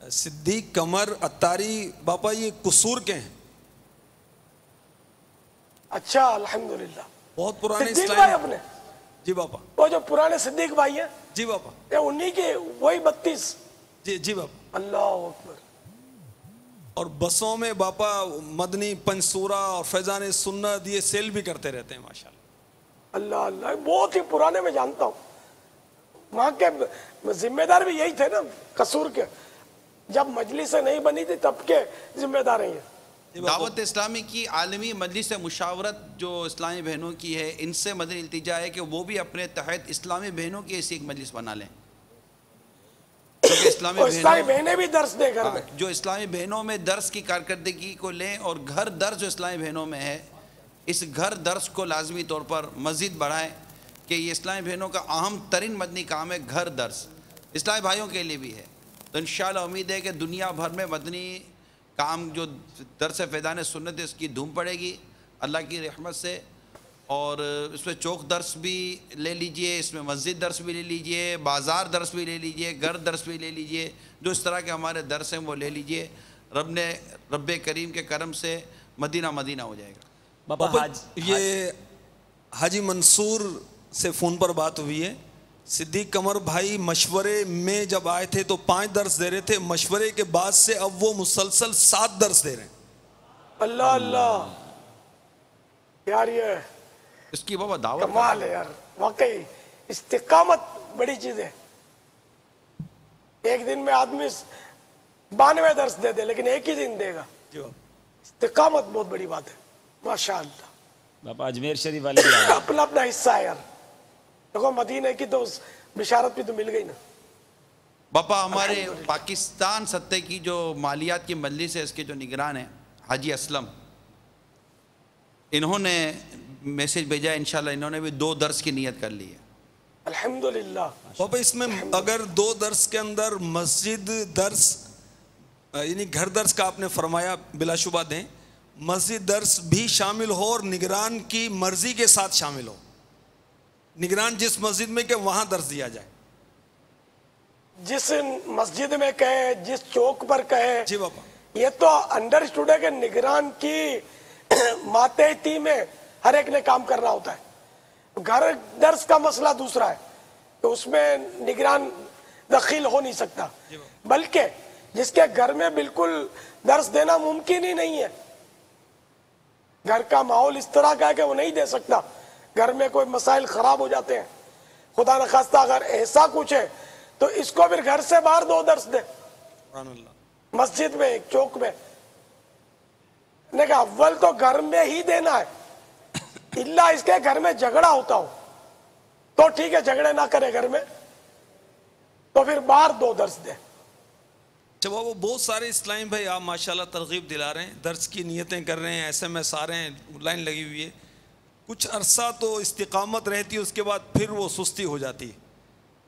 صدیق قمر اتاری باپا یہ قصور کے ہیں؟ اچھا الحمدللہ. بہت پرانے صدیق بھائی اسلام. اپنے جی باپا. وہ جو پرانے صدیق بھائی ہیں جی باپا. یہ انہی کے وہی 32. جی جی باپا. اللہ اکبر. اور بسوں میں باپا مدنی پنسورہ اور فیضان سنت یہ سیل بھی کرتے رہتے ہیں ماشاءاللہ. اللہ اللہ بہت ہی پرانے میں جانتا ہوں. وہاں کے ذمہ دار بھی یہی تھے نا قصور کے. جب مجلس نہیں بنی تھی تب کے ذمہ دار ہیں. دعوت اسلامی کی عالمی مجلس مشاورت جو اسلامی بہنوں کی ہے، ان سے مدنی التجا ہے کہ وہ بھی اپنے تحت اسلامی بہنوں کی ایسی ایک مجلس بنا لیں. اسلامی بہنیں بھی درس دے گھر میں. جو اسلامی بہنوں میں درس کی کارکردگی کو لیں اور گھر درس جو اسلامی بہنوں میں ہے اس گھر درس کو لازمی طور پر مزید بڑھائیں کہ یہ اسلامی بہنوں کا اہم ترین مدنی کام ہے. گھر درس اسلامی بھائیوں کے لیے بھی ہے. تو انشاءاللہ امید ہے کہ دنیا بھر میں مدنی کام جو درس فیضان سنت ہے اس کی دھوم پڑے گی اللہ کی رحمت سے. اور اس میں چوک درس بھی لے لیجئے، اس میں مسجد درس بھی لے لیجئے، بازار درس بھی لے لیجئے، گھر درس بھی لے لیجئے. جو اس طرح کے ہمارے درس ہیں وہ لے لیجئے. رب کریم کے کرم سے مدینہ مدینہ ہو جائے گا. بابا یہ حاجی منصور سے فون پر بات ہوئی ہے. صدیق قمر بھائی مشورے میں جب آئے تھے تو 5 درس دے رہے تھے، مشورے کے بعد سے اب وہ مسلسل 7 درس دے رہے ہیں. اللہ اللہ یار یہ اس کی بابا دعوت کمال ہے یار. واقعی استقامت بڑی چیز ہے. ایک دن میں آدمی 92 درس دے دے لیکن ایک ہی دن دے گا. استقامت بہت بڑی بات ہے ماشاءاللہ. باپا اجمیر شریف والے اپنا اپنا حصہ ہے یار. دیکھو مدینہ کی تو بشارت بھی تو مل گئی نا. باپا ہمارے پاکستان سطح کی جو مالیات کی مجلس ہے اس کے جو نگران ہیں حاجی اسلم، انہوں نے میسیج بھیجا ہے. انشاءاللہ انہوں نے بھی 2 درس کی نیت کر لی ہے. الحمدللہ. بابا اس میں اگر 2 درس کے اندر مسجد درس یعنی گھر درس کا آپ نے فرمایا بلا شبہ دیں، مسجد درس بھی شامل ہو اور نگران کی مرضی کے ساتھ شامل ہو. نگران جس مسجد میں کہ وہاں درس دیا جائے. جس مسجد میں کہے، جس چوک پر کہے. جی بابا. یہ تو انڈرسٹوڈ ہے کہ نگران کی ماتحتی میں ہر ایک نے کام کرنا ہوتا ہے. گھر درس کا مسئلہ دوسرا ہے تو اس میں نگران دخیل ہو نہیں سکتا. بلکہ جس کے گھر میں بالکل درس دینا ممکن ہی نہیں ہے، گھر کا ماحول اس طرح کا ہے کہ وہ نہیں دے سکتا، گھر میں کوئی مسائل خراب ہو جاتے ہیں، خدا نخواستہ اگر ایسا کچھ ہے تو اس کو پھر گھر سے باہر 2 درس دے. مسجد میں ایک چوک میں نے کہا اول تو گھر میں ہی دینا ہے. اللہ اس کے گھر میں جھگڑا ہوتا ہو تو ٹھیک ہے، جھگڑے نہ کرے گھر میں تو پھر باہر 2 درس دے. جب وہ بہت سارے اسلامی بھائی آپ ماشاءاللہ ترغیب دلا رہے ہیں، درس کی نیتیں کر رہے ہیں، SMS آ رہے ہیں، لائن لگی ہوئی ہے. کچھ عرصہ تو استقامت رہتی ہے، اس کے بعد پھر وہ سستی ہو جاتی ہے.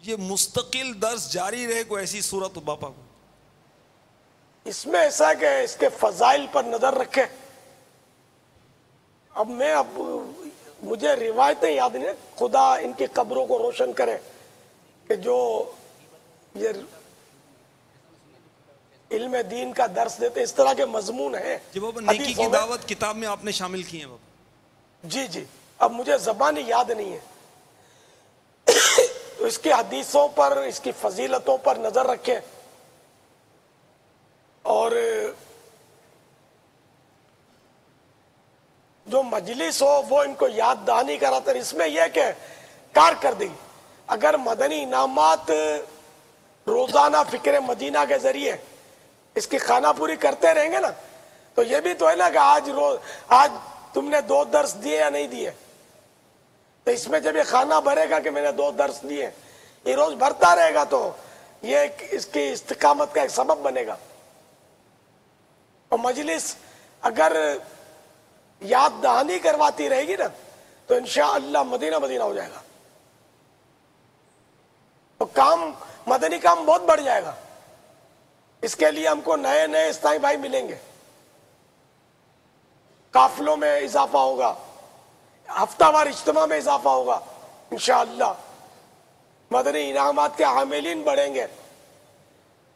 یہ مستقل درس جاری رہے کوئی ایسی صورت ہو باپا کو؟ اس میں ایسا ہے کہ اس کے فضائل پر نظر رکھے. اب مجھے روایتیں یاد نہیں، خدا ان کی قبروں کو روشن کرے کہ جو یہ علم دین کا درس دیتے اس طرح کے مضمون ہیں. جی بابا نیکی کی دعوت کتاب میں آپ نے شامل کی ہیں بابا؟ جی جی اب مجھے زبانی یاد نہیں ہے. تو اس کی حدیثوں پر، اس کی فضیلتوں پر نظر رکھیں اور جو مجلس ہو وہ ان کو یاد دہانی کراتا ہے. اس میں یہ کہ کارکردگی اگر مدنی انعامات روزانہ فکر مدینہ کے ذریعے اس کی خانہ پوری کرتے رہیں گے نا تو یہ بھی تو ہے نا کہ آج تم نے 2 درس دیے یا نہیں دیے. تو اس میں جب یہ خانہ بھرے گا کہ میں نے 2 درس دیے، یہ روز بھرتا رہے گا تو یہ اس کی استقامت کا ایک سبب بنے گا. اور مجلس اگر یاد دہانی کرواتی رہے گی نا تو انشاءاللہ مدینہ مدینہ ہو جائے گا. تو کام مدنی کام بہت بڑھ جائے گا. اس کے لیے ہم کو نئے نئے اسلامی بھائی ملیں گے، قافلوں میں اضافہ ہوگا، ہفتہ وار اجتماع میں اضافہ ہوگا انشاءاللہ. مدنی انعامات کے حاملین بڑھیں گے.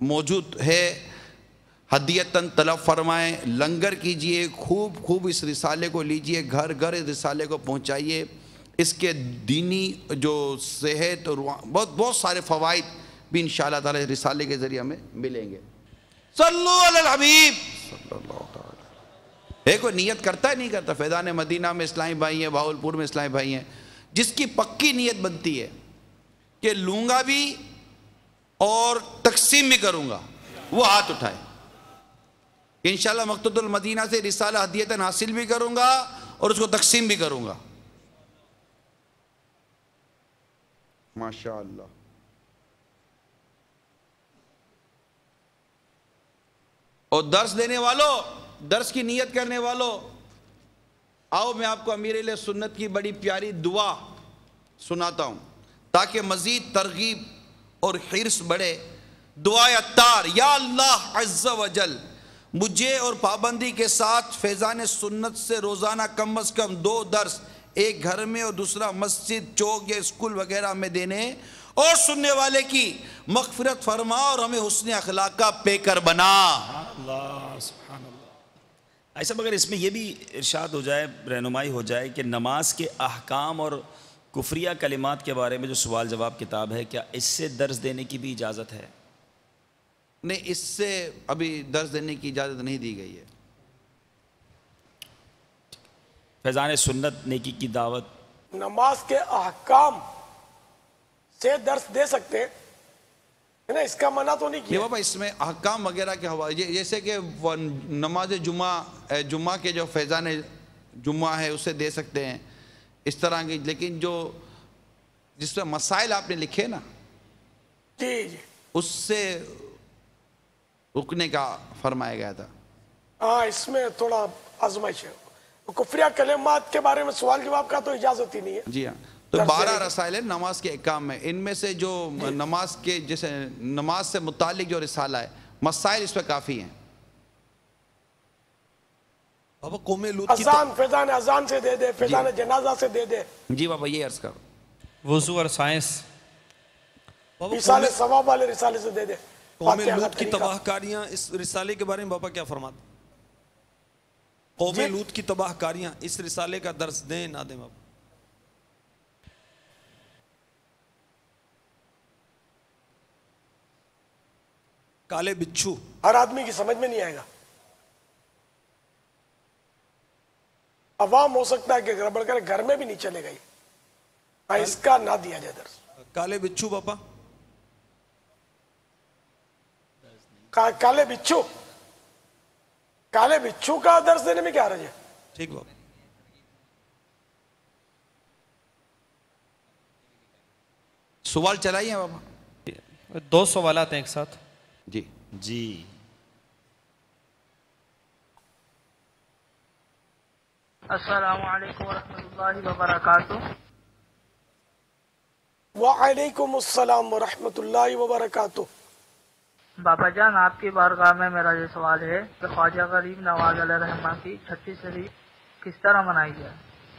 موجود ہے، ہدیتاً طلب فرمائیں، لنگر کیجئے، خوب اس رسالے کو لیجئے، گھر گھر اس رسالے کو پہنچائیے. اس کے دینی جو صحت اور بہت سارے فوائد بھی انشاءاللہ تعالی رسالے کے ذریعے ہمیں ملیں گے. صلو علی الحبیب صلی اللہ تعالی. کوئی نیت کرتا ہے نہیں کرتا؟ فیضان مدینہ میں اسلامی بھائی ہیں، بہاولپور میں اسلامی بھائی ہیں، جس کی پکی نیت بنتی ہے کہ لوں گا بھی اور تقسیم بھی کروں گا، وہ ہاتھ اٹھائے. انشاءاللہ مقتدر المدینہ سے رسالہ ہدیتاً حاصل بھی کروں گا اور اس کو تقسیم بھی کروں گا. ماشاءاللہ. اور درس دینے والوں، درس کی نیت کرنے والوں، آؤ میں آپ کو امیر اہل سنت کی بڑی پیاری دعا سناتا ہوں تاکہ مزید ترغیب اور حرص بڑھے. دعائے عطار: یا اللہ عز و جل مجھے اور پابندی کے ساتھ فیضان سنت سے روزانہ کم از کم 2 درس، ایک گھر میں اور دوسرا مسجد، چوک یا اسکول وغیرہ میں دینے اور سننے والے کی مغفرت فرما اور ہمیں حسن اخلاق کا پیکر بنا. اللہ سبحان اللہ. ایسا مگر اس میں یہ بھی ارشاد ہو جائے، رہنمائی ہو جائے کہ نماز کے احکام اور کفریہ کلمات کے بارے میں جو سوال جواب کتاب ہے، کیا اس سے درس دینے کی بھی اجازت ہے؟ نہیں، اس سے ابھی درس دینے کی اجازت نہیں دی گئی ہے. فیضان سنت نیکی کی دعوت. نماز کے احکام سے درس دے سکتے ہیں نا، اس کا منع تو نہیں کیا. بابا اس میں احکام وغیرہ کے حوالے، جیسے کہ نماز جمعہ کے جو فیضان جمعہ ہے اسے دے سکتے ہیں اس طرح کی، لیکن جس میں مسائل آپ نے لکھے نا، جی اس سے رکنے کا فرمایا گیا تھا. ہاں، اس میں تھوڑا آزمائش ہے. کفریہ کلمات کے بارے میں سوال جواب کا تو اجازت ہی نہیں ہے. جی ہاں، تو 12 رسائل ہیں نماز کے احکام میں. ان میں سے جو نماز کے جیسے نماز سے متعلق جو رسالہ ہے، مسائل اس پہ کافی ہیں. بابا قوم لوط کی اذان، فیضان اذان سے دے دے، فیضان جنازہ سے دے دے. جی بابا یہ عرض کرو. وضو اور سائنس. رسالے ثواب والے رسالے سے دے دے. قوم لوط کی تباہ کاریاں، اس رسالے کے بارے میں بابا کیا فرماتے؟ قوم لوط کی تباہ کاریاں، اس رسالے کا درس دیں نہ دیں بابا؟ کالے بچھو ہر آدمی کی سمجھ میں نہیں آئے گا. عوام ہو سکتا ہے کہ گڑبڑ کرے، گھر میں بھی نہیں چلے گئی. اس کا نہ دیا جائے درس. کالے بچھو بابا، کالے بچھو، کالے بچھو کا درس دینے میں کیا حرج ہے؟ ٹھیک بابا. سوال چلائیے بابا. 2 سوالات ہیں ایک ساتھ. جی جی. السلام علیکم ورحمۃ اللہ وبرکاتہ. وعلیکم السلام ورحمۃ اللہ وبرکاتہ. بابا جان، آپ کی بارگاہ میں میرا یہ سوال ہے کہ خواجہ غریب نواز علیہ الرحمہ کی چھٹی شریف کس طرح منائی جائے،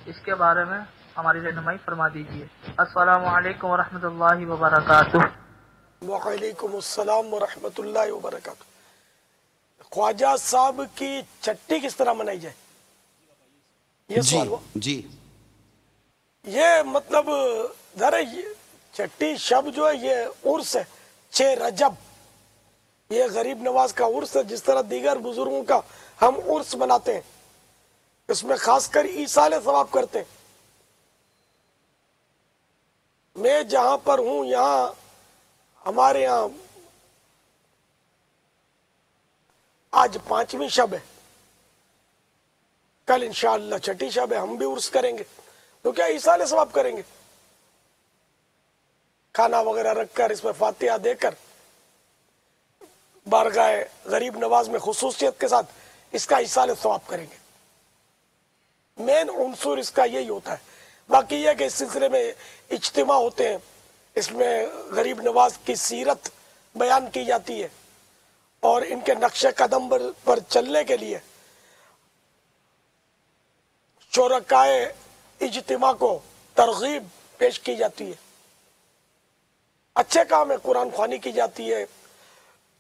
اس کے بارے میں ہماری رہنمائی فرما دیجیے. السلام علیکم ورحمۃ اللہ وبرکاتہ. وعلیکم السلام ورحمۃ اللہ وبرکاتہ. خواجہ صاحب کی چھٹی کس طرح منائی جائے، یہ سوال ہوا. جی یہ مطلب ذرا چھٹی شب جو ہے یہ عرس ہے، 6 رجب. یہ غریب نواز کا عرس ہے، جس طرح دیگر بزرگوں کا ہم عرس مناتے ہیں. اس میں خاص کر ایصال ثواب کرتے ہیں. میں جہاں پر ہوں یہاں ہمارے یہاں آج 5ویں شب ہے، کل انشاءاللہ چھٹی شب ہے. ہم بھی عرس کریں گے تو کیا ایصال ثواب کریں گے، کھانا وغیرہ رکھ کر اس میں فاتحہ دے کر بارگاہ غریب نواز میں خصوصیت کے ساتھ اس کا ایصال ثواب کریں گے. مین عنصر اس کا یہی ہوتا ہے. باقی یہ کہ اس سلسلے میں اجتماع ہوتے ہیں، اس میں غریب نواز کی سیرت بیان کی جاتی ہے اور ان کے نقش قدم پر چلنے کے لیے شرکائے اجتماع کو ترغیب پیش کی جاتی ہے. اچھے کام ہے، قرآن خوانی کی جاتی ہے،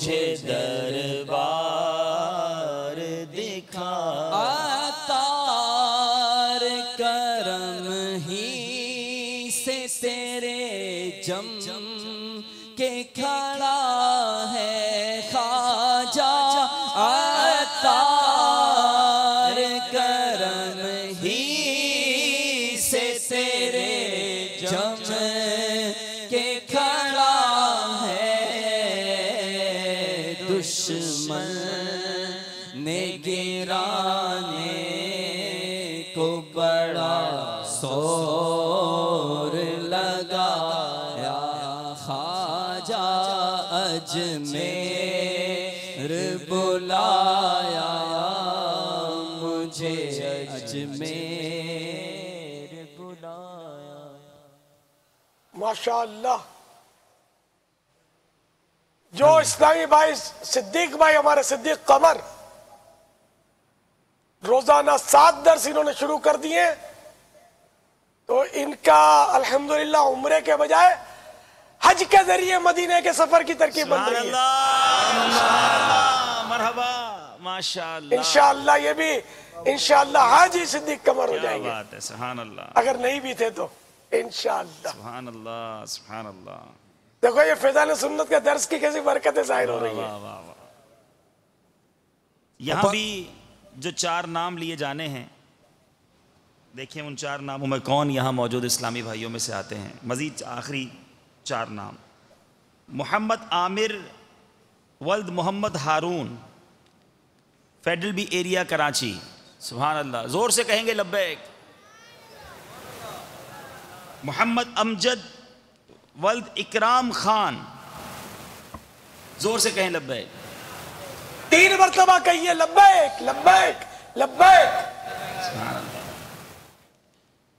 مجھے دربار دکھا، عطار کرم ہی سے تیرے جم کے کھڑا ہے خواجہ، عطار کرم ہی سے تیرے جم کے کھڑا ہے، دشمن نے گرانے کو بڑا زور لگایا، خواجہ اجمیر بلایا، مجھے اجمیر بلایا۔ ماشاءاللہ، جو اسلامی بھائی صدیق بھائی، ہمارے صدیق قمر، روزانہ 7 درس انہوں نے شروع کر دیے، تو ان کا الحمدللہ عمرے کے بجائے حج کے ذریعے مدینے کے سفر کی ترکیب بن رہی ہے۔ مرحبا، ماشاءاللہ، انشاءاللہ یہ بھی انشاءاللہ حاجی صدیق قمر ہو جائیں گے، بات ہے، سبحان اللہ، اگر نہیں بھی تھے تو انشاءاللہ۔ سبحان اللہ، سبحان اللہ۔ دیکھو یہ فیضان سنت کے درس کی کیسی برکتیں ظاہر ہو رہی ہیں۔ یہاں بھی جو 4 نام لیے جانے ہیں، دیکھیں ان 4 ناموں میں کون یہاں موجود اسلامی بھائیوں میں سے آتے ہیں۔ مزید آخری 4 نام: محمد عامر ولد Muhammad Haroon, federal B area Karachi, سبحان اللہ، زور سے کہیں گے لبیک۔ محمد امجد ولد اکرام خان، زور سے کہیں لبیک۔ 3 مرتبہ کہیے لبیک لبیک لبیک۔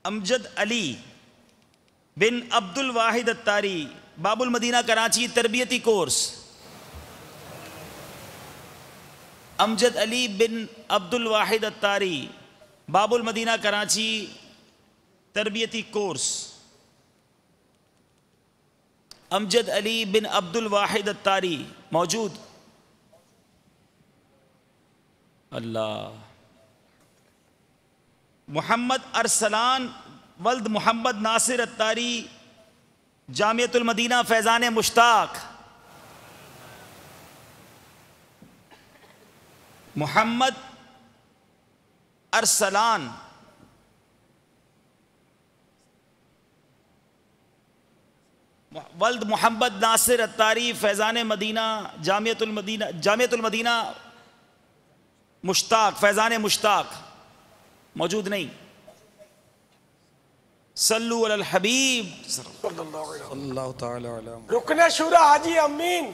امجد علی بن عبد الواحد اتاری، باب المدینہ کراچی، تربیتی کورس۔ امجد علی بن عبد الواحد اتاری، باب المدینہ کراچی، تربیتی کورس۔ امجد علی بن عبد الواحد اتاری موجود؟ اللہ۔ محمد ارسلان ولد محمد ناصر اتاری، جامعۃ المدینہ فیضان مشتاق۔ محمد ارسلان ولد محمد ناصر اتاری، فیضان مدینہ، جامعۃ المدینہ مشتاق، فیضان مشتاق، موجود نہیں؟ صلو علی الحبیب اللہ تعالی علیہ۔ رکن شورا حاجی امین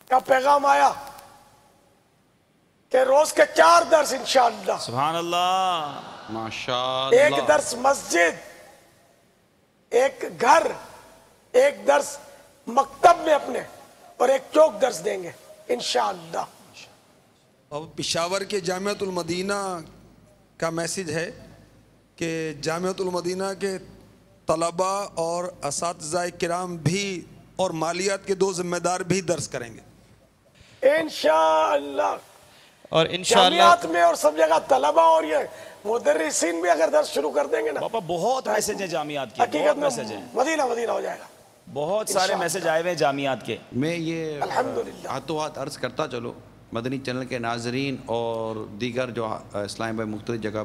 کا پیغام آیا کہ روز کے 4 درس انشاءاللہ، سبحان اللہ، ماشاءاللہ، 1 درس مسجد، 1 گھر، 1 درس مکتب میں اپنے، اور 1 چوک درس دیں گے انشاءاللہ۔ اب پشاور کے جامعۃ المدینہ کا میسج ہے کہ جامعۃ المدینہ کے طلباء اور اساتذہ کرام بھی اور مالیات کے 2 ذمہ دار بھی درس کریں گے انشاءاللہ، اور انشاءاللہ جامعات میں اور سب جگہ طلباء اور یہ مدرسین بھی اگر درس شروع کر دیں گے نا، پاپا بہت میسج ہیں جامعات کے، حقیقت بہت میں میسج ہیں، مدینہ مدینہ ہو جائے گا، بہت سارے میسج آئے ہوئے ہیں جامعات کے۔ میں یہ الحمدللہ ہاتھوں ہاتھ عرض کرتا چلو مدنی چینل کے ناظرین اور دیگر جو اسلام بھائی مختلف جگہ